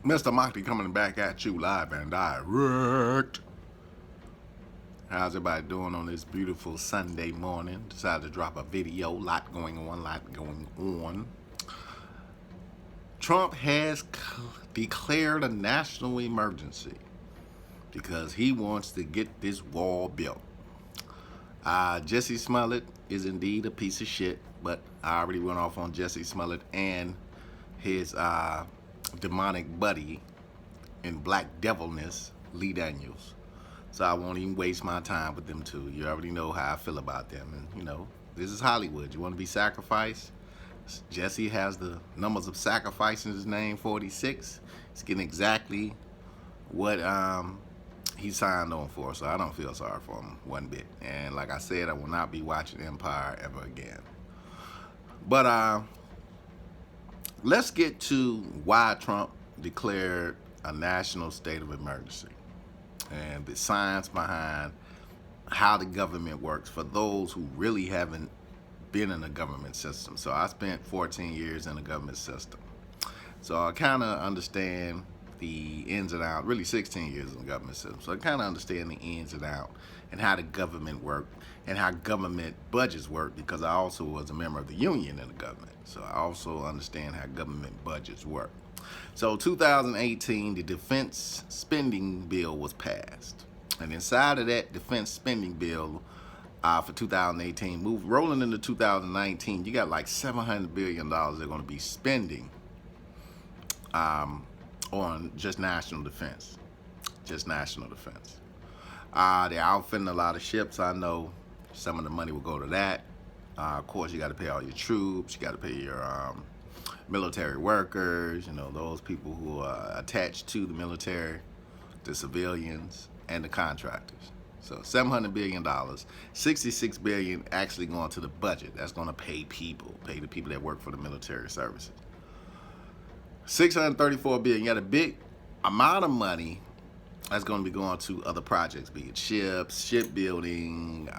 Mr. Motley coming back at you live and direct. How's everybody doing on this beautiful Sunday morning? Decided to drop a video. Lot going on. Trump has declared a national emergency because he wants to get this wall built. Jesse Smollett is indeed a piece of shit, but I already went off on Jesse Smollett and his demonic buddy in black devilness, Lee Daniels. So I won't even waste my time with them two. You already know how I feel about them. And, this is Hollywood. You want to be sacrificed? Jesse has the numbers of sacrifice in his name, 46. He's getting exactly what he signed on for. So I don't feel sorry for him one bit. And like I said, I will not be watching Empire ever again. But let's get to why Trump declared a national state of emergency and the science behind how the government works for those who really haven't been in the government system. So I spent 14 years in the government system. So I kind of understand the ins and outs, really 16 years in the government system. So I kind of understand the ins and outs and how the government worked and how government budgets work, because I also was a member of the union in the government. So I also understand how government budgets work. So 2018, the defense spending bill was passed. And inside of that defense spending bill for 2018, rolling into 2019, you got like $700 billion they're going to be spending on just national defense. Just national defense. They're outfitting a lot of ships. I know some of the money will go to that. Of course, you got to pay all your troops. You got to pay your military workers, those people who are attached to the military, the civilians, and the contractors. So $700 billion, $66 billion actually going to the budget. That's going to pay the people that work for the military services. $634 billion, you got a big amount of money that's going to be going to other projects, be it ships, shipbuilding,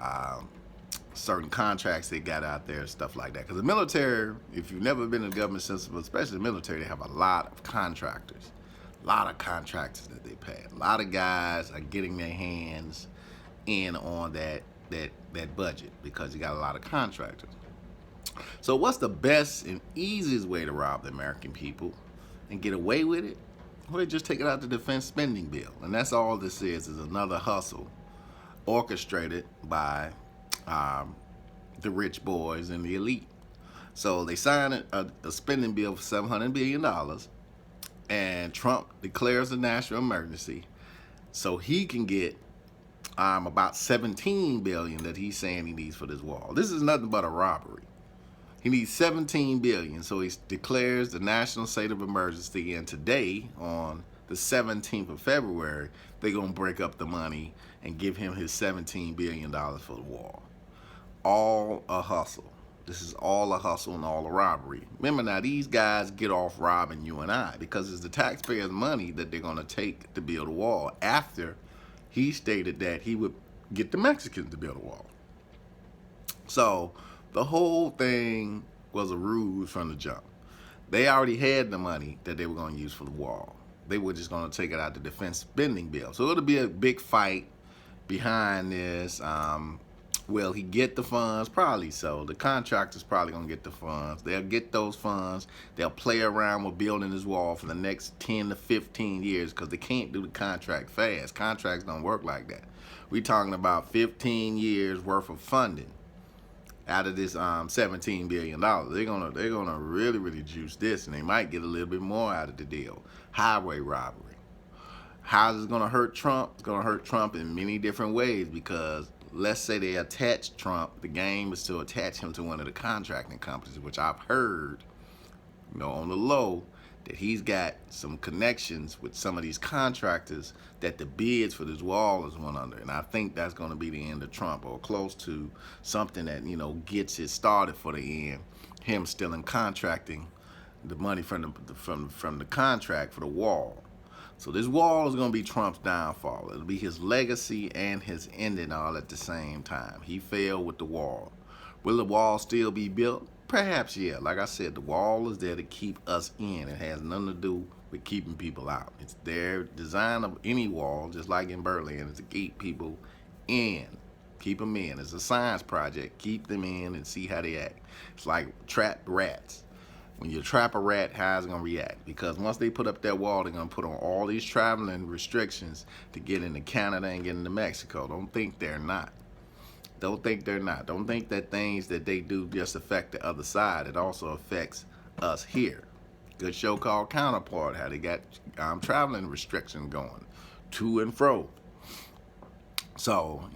certain contracts they got out there, stuff like that. Because the military, if you've never been in the government system, especially the military, they have a lot of contractors. A lot of contractors that they pay. A lot of guys are getting their hands in on that budget because you got a lot of contractors. So what's the best and easiest way to rob the American people and get away with it? Well, they just take it out the defense spending bill. And that's all this is another hustle orchestrated by the rich boys and the elite. So they signed a spending bill for $700 billion, and Trump declares a national emergency so he can get about $17 billion that he's saying he needs for this wall. This is nothing but a robbery. He needs $17 billion, so he declares the national state of emergency, and today, on the 17th of February, they're going to break up the money and give him his $17 billion for the wall. All a hustle. This is all a hustle and all a robbery. Remember now, these guys get off robbing you and I because it's the taxpayers' money that they're going to take to build a wall after he stated that he would get the Mexicans to build a wall. So the whole thing was a ruse from the jump. They already had the money that they were going to use for the wall. They were just going to take it out the defense spending bill. So it'll be a big fight behind this. Will he get the funds? Probably so. The contractor's probably going to get the funds. They'll get those funds. They'll play around with building this wall for the next 10 to 15 years because they can't do the contract fast. Contracts don't work like that. We're talking about 15 years worth of funding out of this $17 billion. They're gonna really, really juice this, and they might get a little bit more out of the deal. Highway robbery. How is it gonna hurt Trump? It's gonna hurt Trump in many different ways because let's say they attach Trump, the game is to attach him to one of the contracting companies, which I've heard, on the low, that he's got some connections with some of these contractors that the bids for this wall is went under. And I think that's going to be the end of Trump, or close to something that, gets it started for the end. Him still in contracting the money from the contract for the wall. So this wall is going to be Trump's downfall. It'll be his legacy and his ending all at the same time. He failed with the wall. Will the wall still be built? Perhaps, yeah. Like I said, the wall is there to keep us in. It has nothing to do with keeping people out. It's their design of any wall, just like in Berlin, is to keep people in. Keep them in. It's a science project. Keep them in and see how they act. It's like trapped rats. When you trap a rat, how is it going to react? Because once they put up that wall, they're going to put on all these traveling restrictions to get into Canada and get into Mexico. Don't think they're not. Don't think they're not. Don't think that things that they do just affect the other side. It also affects us here. Good show called Counterpart, how they got traveling restrictions going to and fro. So,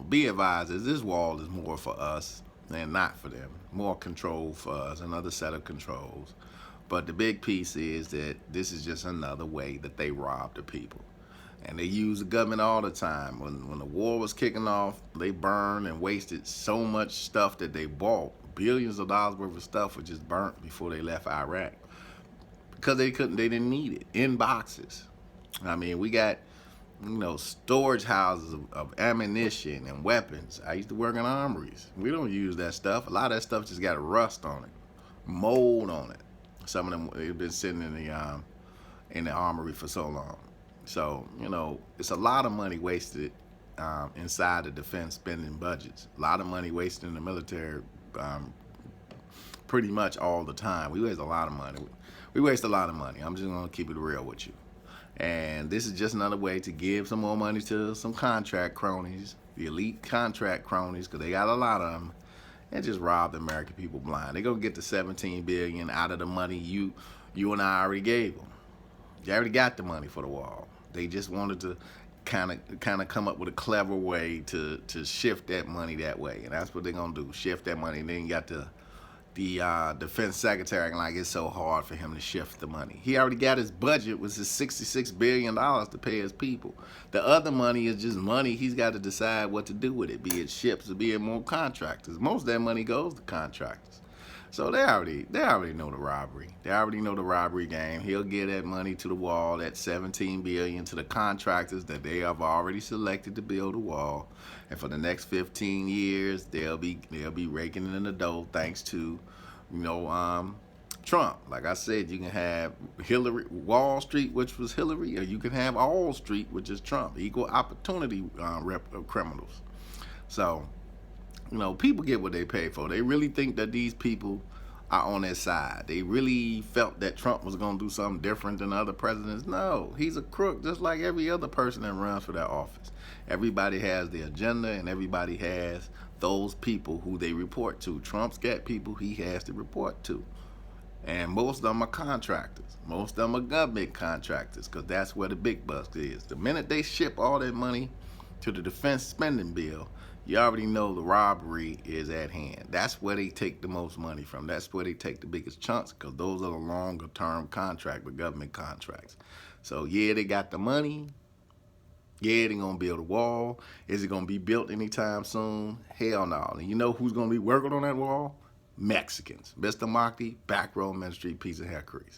be advised that this wall is more for us than not for them. More control for us, another set of controls. But the big piece is that this is just another way that they rob the people. And they use the government all the time. When the war was kicking off, they burned and wasted so much stuff that they bought. Billions of dollars worth of stuff was just burnt before they left Iraq. Because they didn't need it in boxes. I mean, we got, storage houses of ammunition and weapons. I used to work in armories. We don't use that stuff. A lot of that stuff just got rust on it, mold on it. Some of them have been sitting in the armory for so long. So, it's a lot of money wasted inside the defense spending budgets. A lot of money wasted in the military pretty much all the time. We waste a lot of money. We waste a lot of money. I'm just going to keep it real with you. And this is just another way to give some more money to some contract cronies, the elite contract cronies, because they got a lot of them, and just rob the American people blind. They're going to get the $17 billion out of the money you and I already gave them. They already got the money for the wall. They just wanted to kind of come up with a clever way to shift that money that way, and that's what they're gonna do. Shift that money. And then you got the defense secretary acting like it's so hard for him to shift the money. He already got his budget, which is $66 billion to pay his people. The other money is just money. He's got to decide what to do with it, be it ships or be it more contractors. Most of that money goes to contractors. So they already know the robbery. They already know the robbery game. He'll get that money to the wall, that $17 billion, to the contractors that they have already selected to build the wall. And for the next 15 years, they'll be raking in the dough thanks to, Trump. Like I said, you can have Wall Street, which was Hillary, or you can have All Street, which is Trump. Equal opportunity criminals. So, people get what they pay for. They really think that these people are on their side. They really felt that Trump was going to do something different than other presidents. No, he's a crook, just like every other person that runs for that office. Everybody has their agenda, and everybody has those people who they report to. Trump's got people he has to report to. And most of them are contractors. Most of them are government contractors, because that's where the big bucks is. The minute they ship all that money to the defense spending bill, you already know the robbery is at hand. That's where they take the most money from. That's where they take the biggest chunks, because those are the longer term contract with government contracts. So yeah, they got the money. Yeah, they're going to build a wall. Is it going to be built anytime soon? Hell no. And you know who's going to be working on that wall? Mexicans. Mr. Markey, Back Row Ministry, Pizza Hair Crease.